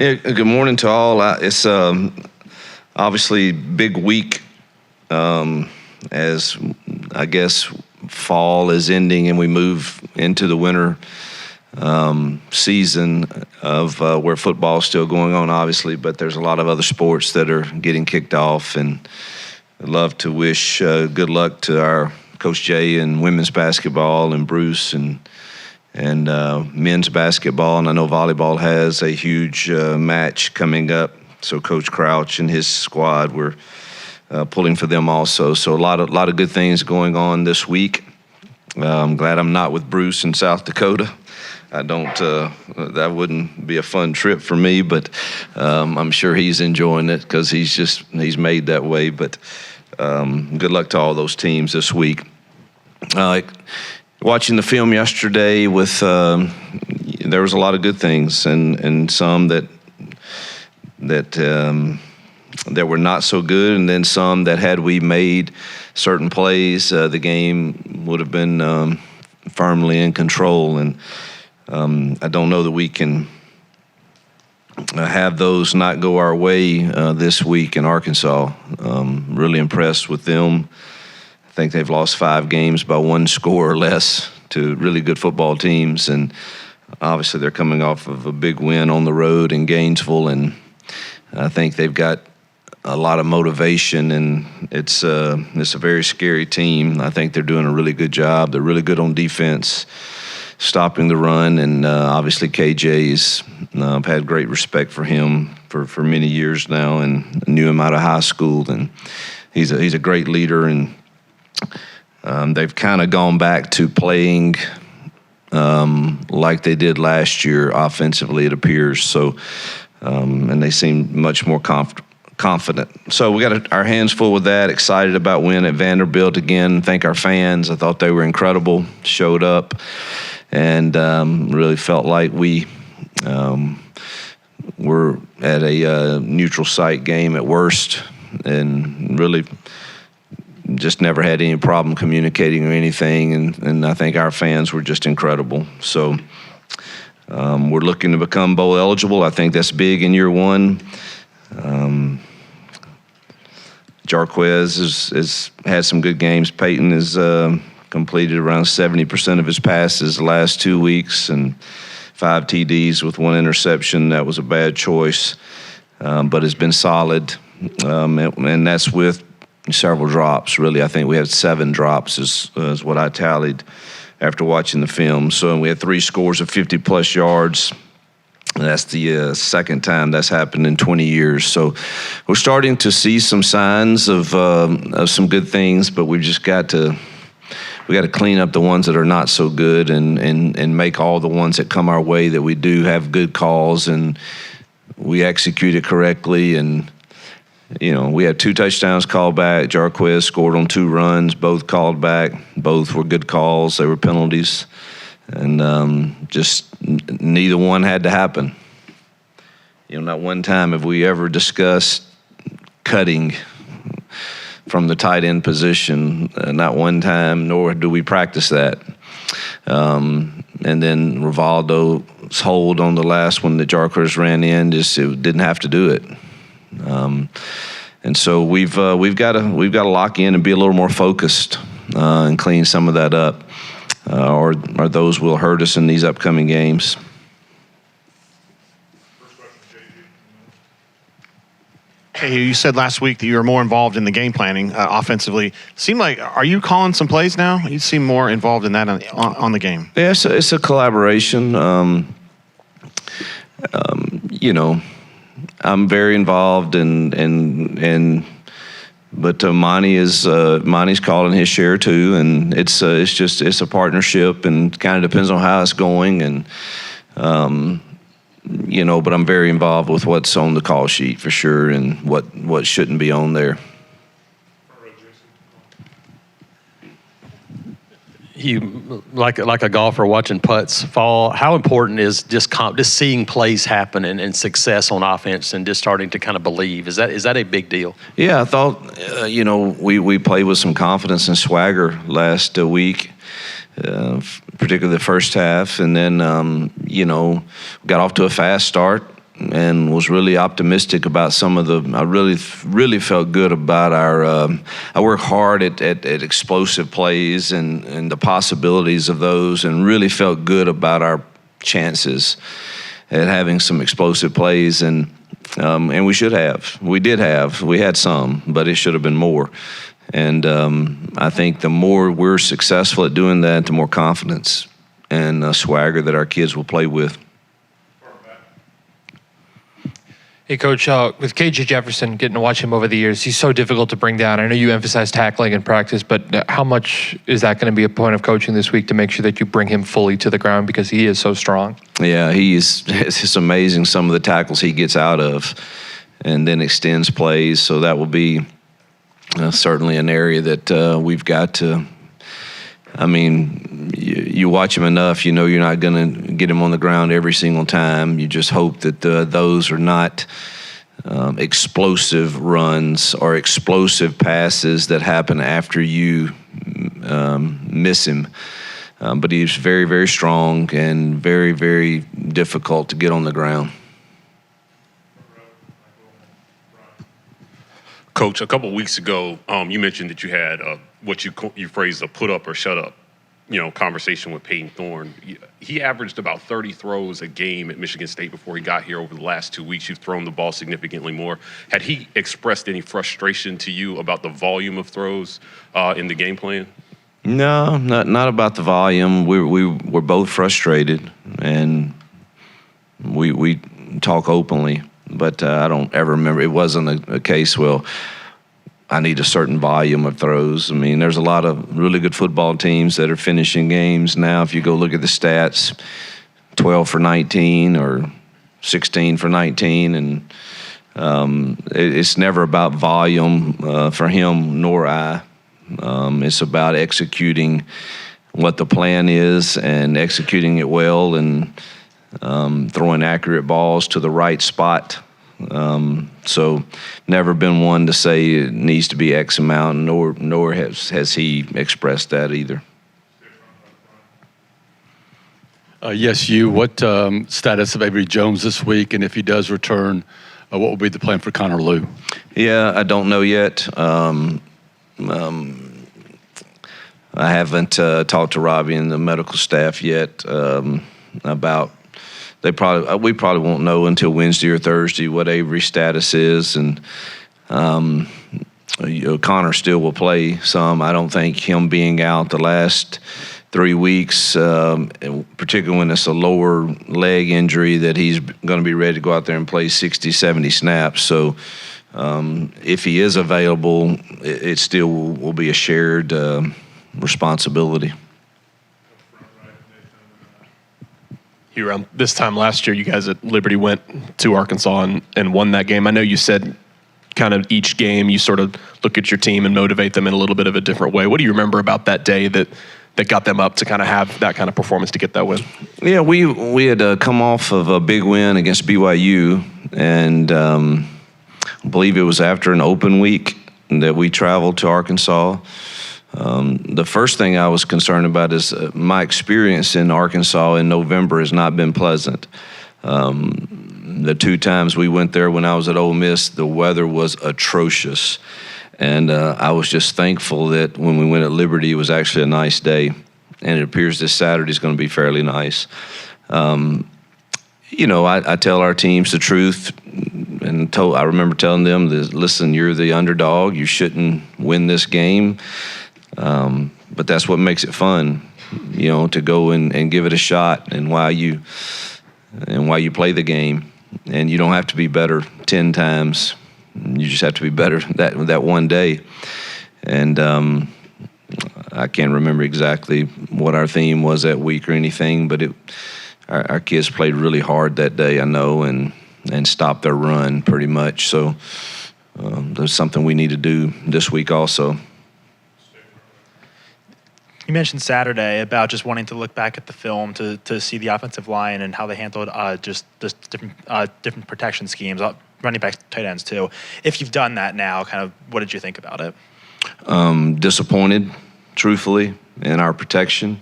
Yeah, good morning to all. It's obviously big week as I guess fall is ending and we move into the winter season of where football is still going on, obviously, but there's a lot of other sports that are getting kicked off. And I'd love to wish good luck to our Coach Jay and women's basketball and Bruce and men's basketball, and I know volleyball has a huge match coming up. So Coach Crouch and his squad were pulling for them also. So a lot of good things going on this week. I'm glad I'm not with Bruce in South Dakota. I don't. That wouldn't be a fun trip for me, but I'm sure he's enjoying it because he's made that way. But good luck to all those teams this week. Watching the film yesterday, there was a lot of good things and some that were not so good, and then some that had we made certain plays, the game would have been firmly in control. And I don't know that we can have those not go our way this week in Arkansas. Really impressed with them. I think they've lost 5 games by 1 score or less to really good football teams, and obviously they're coming off of a big win on the road in Gainesville, and I think they've got a lot of motivation, and it's a very scary team. I think they're doing a really good job. They're really good on defense, stopping the run, and obviously KJ's. I've had great respect for him for many years now, and knew him out of high school, and he's a great leader. And they've kind of gone back to playing like they did last year offensively, it appears. So, and they seem much more confident. So we got our hands full with that, excited about winning at Vanderbilt again. Thank our fans. I thought they were incredible, showed up, and really felt like we were at a neutral site game at worst, and really just never had any problem communicating or anything, and I think our fans were just incredible. So we're looking to become bowl eligible. I think that's big in year one. Jarquez has had some good games. Peyton has completed around 70% of his passes the last 2 weeks, and 5 TDs with 1 interception. That was a bad choice, but has been solid, and that's with several drops, really. I think we had 7 drops is what I tallied after watching the film. So we had 3 scores of 50-plus yards. That's the second time that's happened in 20 years. So we're starting to see some signs of some good things, but we got to clean up the ones that are not so good and make all the ones that come our way that we do have good calls and we execute it correctly. And you know, we had 2 touchdowns called back. Jarquez scored on 2 runs, both called back. Both were good calls. They were penalties. And just neither one had to happen. You know, not one time have we ever discussed cutting from the tight end position. Not one time, nor do we practice that. And then Rivaldo's hold on the last one that Jarquez ran in, it didn't have to do it. And so we've got to lock in and be a little more focused and clean some of that up, or those will hurt us in these upcoming games. First question, JG. Hey, you said last week that you were more involved in the game planning offensively. Seemed like, are you calling some plays now? You seem more involved in that on the game. Yeah, it's a collaboration. You know, I'm very involved but Monty's calling his share too, and it's a partnership, and kind of depends on how it's going, and you know, but I'm very involved with what's on the call sheet for sure, and what shouldn't be on there. You like a golfer watching putts fall. How important is just seeing plays happen and success on offense and just starting to kind of believe? Is that a big deal? Yeah, I thought you know, we played with some confidence and swagger last week, particularly the first half, and then you know, got off to a fast start. and was really optimistic about some of the. I really felt good about our. I work hard at explosive plays and the possibilities of those, and really felt good about our chances at having some explosive plays, and we should have. We did have. We had some, but it should have been more. And I think the more we're successful at doing that, the more confidence and swagger that our kids will play with. Hey, Coach, with KJ Jefferson, getting to watch him over the years, he's so difficult to bring down. I know you emphasize tackling in practice, but how much is that going to be a point of coaching this week to make sure that you bring him fully to the ground because he is so strong? Yeah, it's amazing some of the tackles he gets out of and then extends plays. So that will be certainly an area that we've got to. I mean, you watch him enough, you know you're not going to get him on the ground every single time. You just hope that those are not explosive runs or explosive passes that happen after you miss him. But he's very, very strong and very, very difficult to get on the ground. Coach, a couple of weeks ago, you mentioned that you had what you phrased a put up or shut up, conversation with Peyton Thorne. He averaged about 30 throws a game at Michigan State before he got here. Over the last 2 weeks, you've thrown the ball significantly more. Had he expressed any frustration to you about the volume of throws in the game plan? No, not about the volume. We're both frustrated, and we talk openly. But I don't ever remember. It wasn't a case, well, I need a certain volume of throws. I mean, there's a lot of really good football teams that are finishing games now. If you go look at the stats, 12 for 19 or 16 for 19. And it's never about volume for him nor I. It's about executing what the plan is and executing it well and throwing accurate balls to the right spot. So never been one to say it needs to be X amount, nor has he expressed that either. Yes, Hugh. What status of Avery Jones this week, and if he does return, what will be the plan for Connor Lew? Yeah, I don't know yet. I haven't talked to Robbie and the medical staff yet about. We probably won't know until Wednesday or Thursday what Avery's status is, and Connor still will play some. I don't think him being out the last 3 weeks, particularly when it's a lower leg injury, that he's going to be ready to go out there and play 60, 70 snaps. So if he is available, it still will be a shared responsibility. Hugh, around this time last year, you guys at Liberty went to Arkansas and won that game. I know you said kind of each game you sort of look at your team and motivate them in a little bit of a different way. What do you remember about that day that got them up to kind of have that kind of performance to get that win? Yeah, we had come off of a big win against BYU, and I believe it was after an open week that we traveled to Arkansas. The first thing I was concerned about is my experience in Arkansas in November has not been pleasant. The 2 times we went there when I was at Ole Miss, the weather was atrocious. And I was just thankful that when we went at Liberty, it was actually a nice day. And it appears this Saturday is going to be fairly nice. I tell our teams the truth. And I remember telling them, listen, you're the underdog. You shouldn't win this game. But that's what makes it fun, to go and give it a shot and while you play the game. And you don't have to be better 10 times. You just have to be better that one day. And I can't remember exactly what our theme was that week or anything, but our kids played really hard that day, I know, and stopped their run pretty much. So there's something we need to do this week also. You mentioned Saturday about just wanting to look back at the film to see the offensive line and how they handled just different protection schemes, running backs, tight ends too. If you've done that now, kind of what did you think about it? Disappointed, truthfully, in our protection.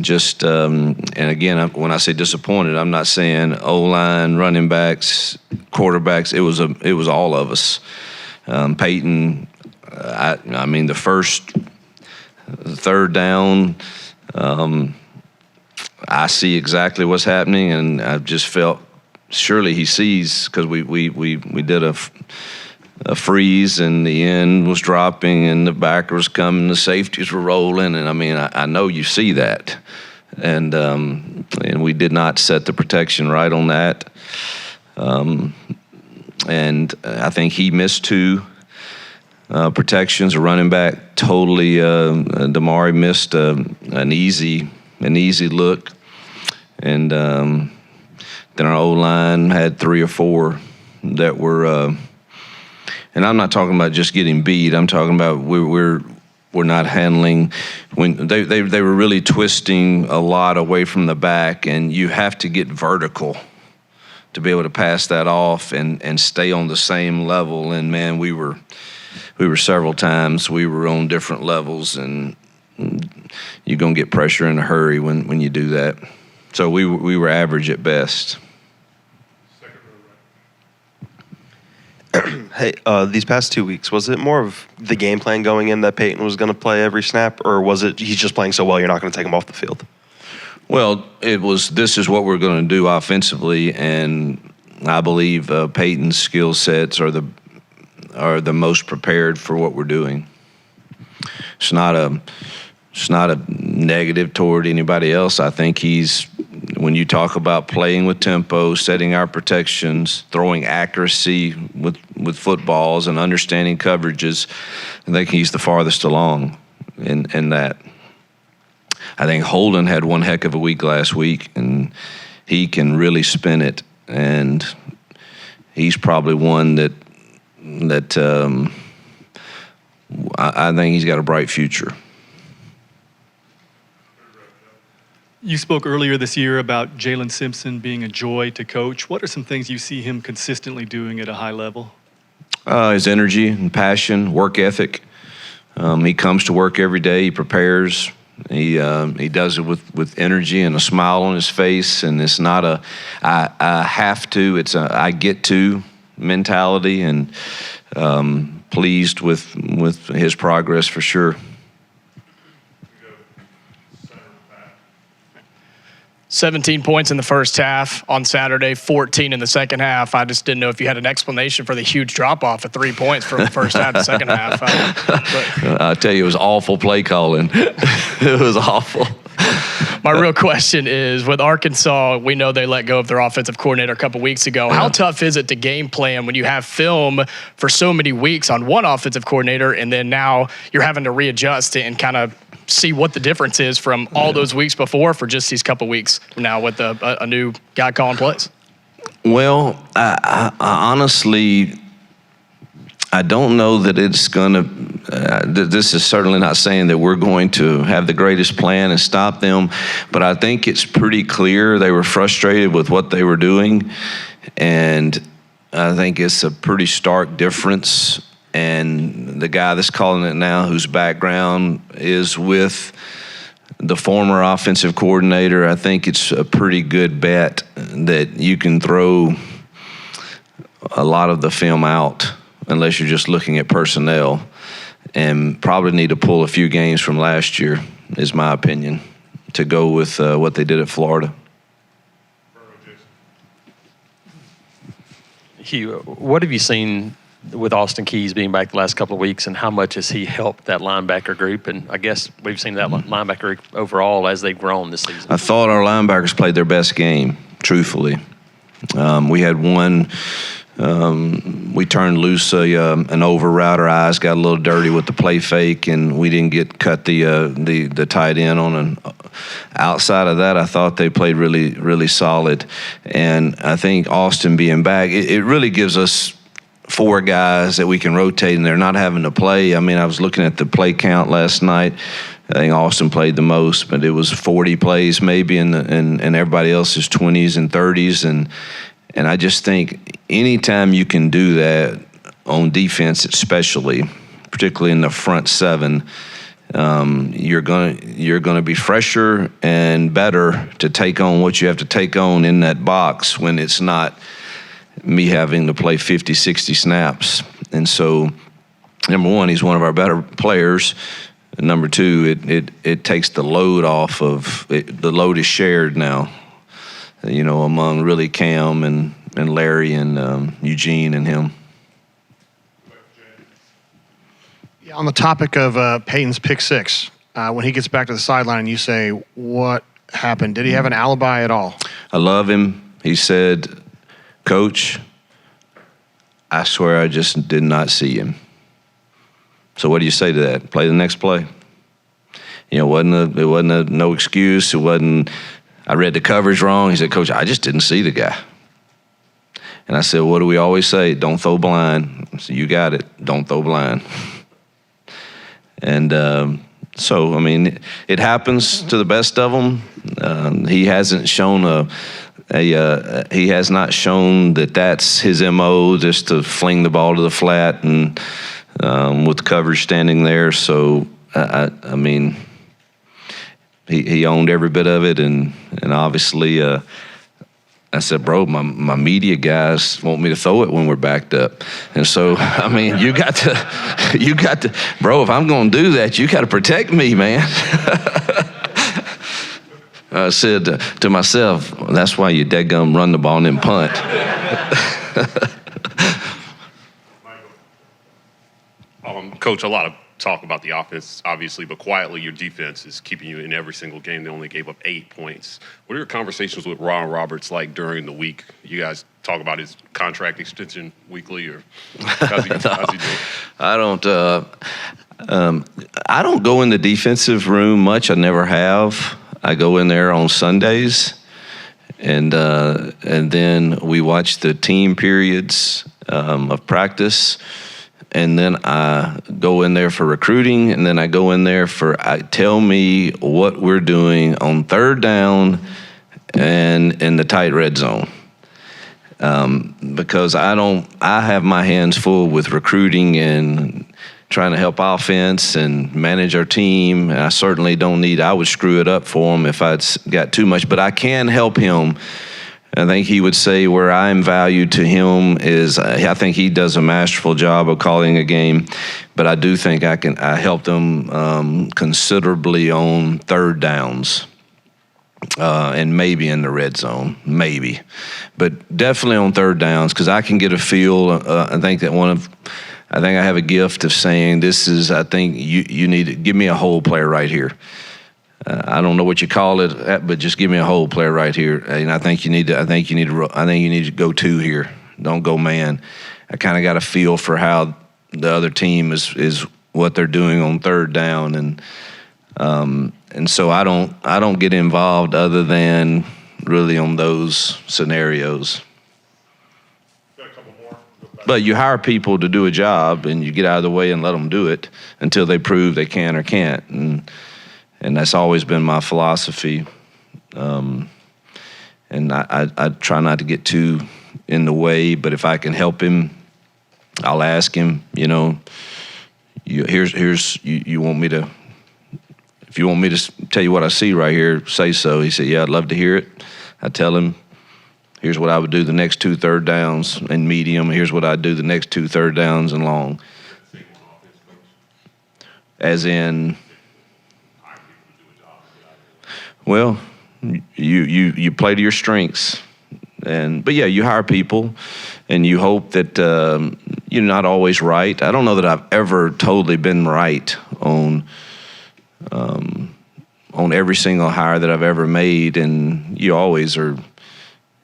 just and again, when I say disappointed, I'm not saying O-line, running backs, quarterbacks. It was all of us. Peyton, I mean, the third down, I see exactly what's happening, and I just felt surely he sees, because we did a freeze, and the end was dropping, and the backer was coming, the safeties were rolling, and I mean, I know you see that, and we did not set the protection right on that, and I think he missed 2 protections. A running back totally, Damari missed an easy look, and then our O-line had 3 or 4 that were. And I'm not talking about just getting beat. I'm talking about we're not handling when they were really twisting a lot away from the back, and you have to get vertical to be able to pass that off and stay on the same level. And man, we were several times we were on different levels, and you're gonna get pressure in a hurry when you do that. So we were average at best. Hey, these past 2 weeks, was it more of the game plan going in that Peyton was going to play every snap, or was it he's just playing so well you're not going to take him off the field? Well, it was, this is what we're going to do offensively, and I believe Peyton's skill sets are the most prepared for what we're doing. It's not a negative toward anybody else. I think when you talk about playing with tempo, setting our protections, throwing accuracy with footballs, and understanding coverages, I think he's the farthest along in that. I think Holden had one heck of a week last week, and he can really spin it, and he's probably one that I think he's got a bright future. You spoke earlier this year about Jalen Simpson being a joy to coach. What are some things you see him consistently doing at a high level? His energy and passion, work ethic. He comes to work every day. He prepares. He does it with energy and a smile on his face. And it's not a I have to. It's a I get to mentality. And pleased with his progress for sure. 17 points in the first half on Saturday, 14 in the second half. I just didn't know if you had an explanation for the huge drop-off of 3 points from the first half to second half. I'll tell you, it was awful play calling. It was awful. My real question is, with Arkansas, we know they let go of their offensive coordinator a couple weeks ago. How tough is it to game plan when you have film for so many weeks on one offensive coordinator, and then now you're having to readjust and kind of see what the difference is from all those weeks before for just these couple weeks now with a new guy calling plays? Well, I honestly, I don't know that it's going to, this is certainly not saying that we're going to have the greatest plan and stop them, but I think it's pretty clear they were frustrated with what they were doing, and I think it's a pretty stark difference. And the guy that's calling it now, whose background is with the former offensive coordinator, I think it's a pretty good bet that you can throw a lot of the film out unless you're just looking at personnel, and probably need to pull a few games from last year, is my opinion, to go with what they did at Florida. Hugh, what have you seen with Austin Keys being back the last couple of weeks, and how much has he helped that linebacker group? And I guess we've seen that linebacker group overall as they've grown this season. I thought our linebackers played their best game, truthfully. We had one, we turned loose an over route. Our eyes got a little dirty with the play fake, and we didn't cut the tight end on an outside of that. I thought they played really, really solid. And I think Austin being back, it really gives us 4 guys that we can rotate, and they're not having to play. I mean, I was looking at the play count last night. I think Austin played the most, but it was 40 plays maybe, and everybody else is 20s and 30s. And I just think anytime you can do that on defense, especially, particularly in the front 7, you're gonna be fresher and better to take on what you have to take on in that box when it's not me having to play 50, 60 snaps. And so, number one, he's one of our better players. And number two, it takes the load off of it. The load is shared now, among really Cam and Larry and Eugene and him. Yeah, on the topic of Peyton's pick six, when he gets back to the sideline and you say, what happened? Did he have an alibi at all? I love him. He said, Coach, I swear I just did not see him. So what do you say to that? Play the next play. It wasn't no excuse. It wasn't, I read the coverage wrong. He said, Coach, I just didn't see the guy. And I said, what do we always say? Don't throw blind. I said, you got it. Don't throw blind. And so, it happens to the best of them. He hasn't shown he has not shown that that's his MO, just to fling the ball to the flat and with the coverage standing there. So, he owned every bit of it, and obviously, I said, bro, my media guys want me to throw it when we're backed up. And so, you got to, bro, if I'm going to do that, you got to protect me, man. I said to myself, that's why you deadgum run the ball and then punt. Coach, a lot of talk about the offense, obviously, but quietly your defense is keeping you in every single game. They only gave up 8 points. What are your conversations with Ron Roberts like during the week? You guys talk about his contract extension weekly, or how's he doing? I don't go in the defensive room much. I never have. I go in there on Sundays, and then we watch the team periods of practice. And then I go in there for recruiting, and then I go in there tell me what we're doing on third down and in the tight red zone. Because I have my hands full with recruiting and trying to help offense and manage our team. And I certainly I would screw it up for him if I'd got too much, but I can help him. I think he would say where I'm valued to him is I think he does a masterful job of calling a game, but I do think I helped him considerably on third downs and maybe in the red zone, maybe, but definitely on third downs because I can get a feel. I think I have a gift of saying I think you need to give me a whole player right here. I don't know what you call it, but just give me a whole player right here. And I think you need to go two here. Don't go man. I kind of got a feel for how the other team is what they're doing on third down, and so I don't get involved other than really on those scenarios. Got a couple more. But you hire people to do a job, and you get out of the way and let them do it until they prove they can or can't. And that's always been my philosophy. And I try not to get too in the way, but if I can help him, I'll ask him, you want me to, if you want me to tell you what I see right here, say so. He said, yeah, I'd love to hear it. I tell him, here's what I would do the next 2 third downs in medium. Here's what I'd do the next 2 third downs in long. As in, well, you play to your strengths, but yeah, you hire people, and you hope that you're not always right. I don't know that I've ever totally been right on every single hire that I've ever made, and you always are.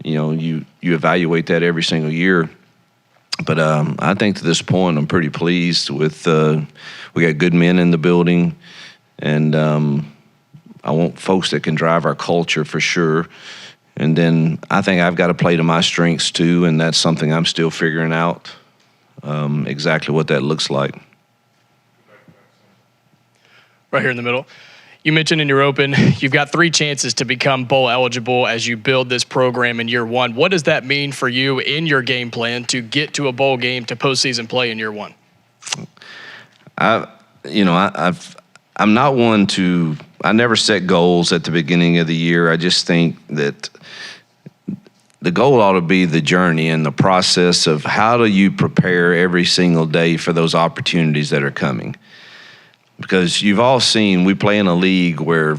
You evaluate that every single year. But I think to this point, I'm pretty pleased with. We got good men in the building, and. I want folks that can drive our culture for sure. And then I think I've got to play to my strengths too, and that's something I'm still figuring out exactly what that looks like. Right here in the middle. You mentioned in your open, you've got 3 chances to become bowl eligible as you build this program in year 1. What does that mean for you in your game plan to get to a bowl game to postseason play in year 1? I'm not one to. I never set goals at the beginning of the year. I just think that the goal ought to be the journey and the process of how do you prepare every single day for those opportunities that are coming. Because you've all seen, we play in a league where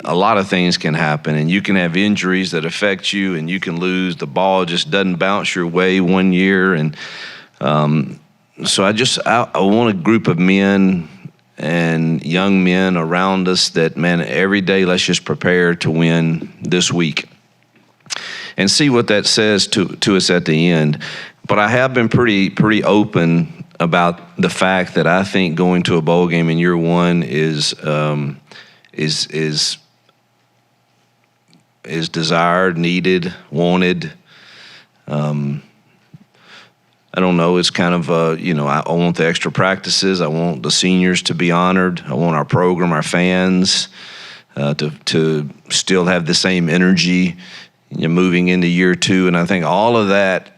a lot of things can happen, and you can have injuries that affect you, and you can lose. The ball just doesn't bounce your way one year. And so I want a group of men and young men around us that, man, every day let's just prepare to win this week and see what that says to us at the end. But I have been pretty open about the fact that I think going to a bowl game in year one is desired, needed, wanted. I don't know. It's kind of I want the extra practices. I want the seniors to be honored. I want our program, our fans, to still have the same energy. Moving into year two, and I think all of that,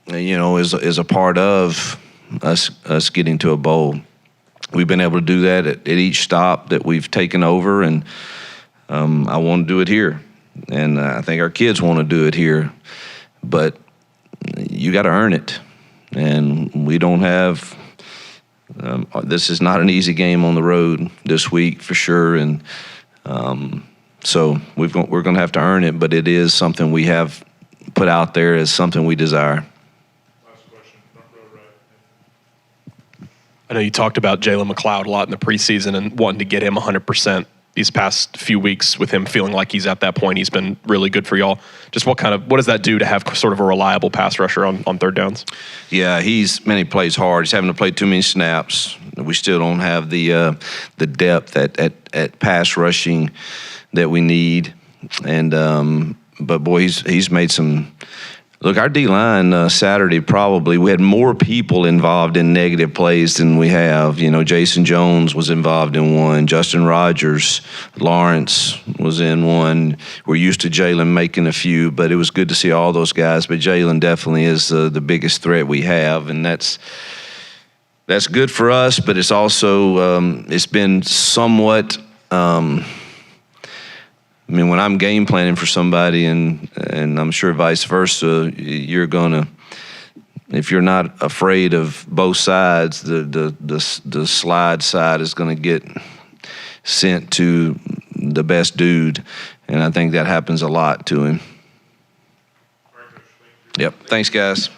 is a part of us getting to a bowl. We've been able to do that at each stop that we've taken over, and I want to do it here, and I think our kids want to do it here, but you got to earn it, and we don't have. This is not an easy game on the road this week for sure, and. So we're going to have to earn it, but it is something we have put out there as something we desire. Last question, front row right. I know you talked about Jalen McLeod a lot in the preseason and wanting to get him 100% these past few weeks with him feeling like he's at that point. He's been really good for y'all. Just what does that do to have sort of a reliable pass rusher on third downs? Yeah, he plays hard. He's having to play too many snaps. We still don't have the depth at pass rushing that we need, and but boy, he's made some. Look, our D-line Saturday we had more people involved in negative plays than we have. Jason Jones was involved in one. Justin Rogers, Lawrence was in one. We're used to Jalen making a few, but it was good to see all those guys. But Jalen definitely is the biggest threat we have, and that's good for us. But it's also it's been somewhat. When I'm game planning for somebody, and I'm sure vice versa, you're gonna, if you're not afraid of both sides, the slide side is gonna get sent to the best dude, and I think that happens a lot to him. Yep. Thanks, guys.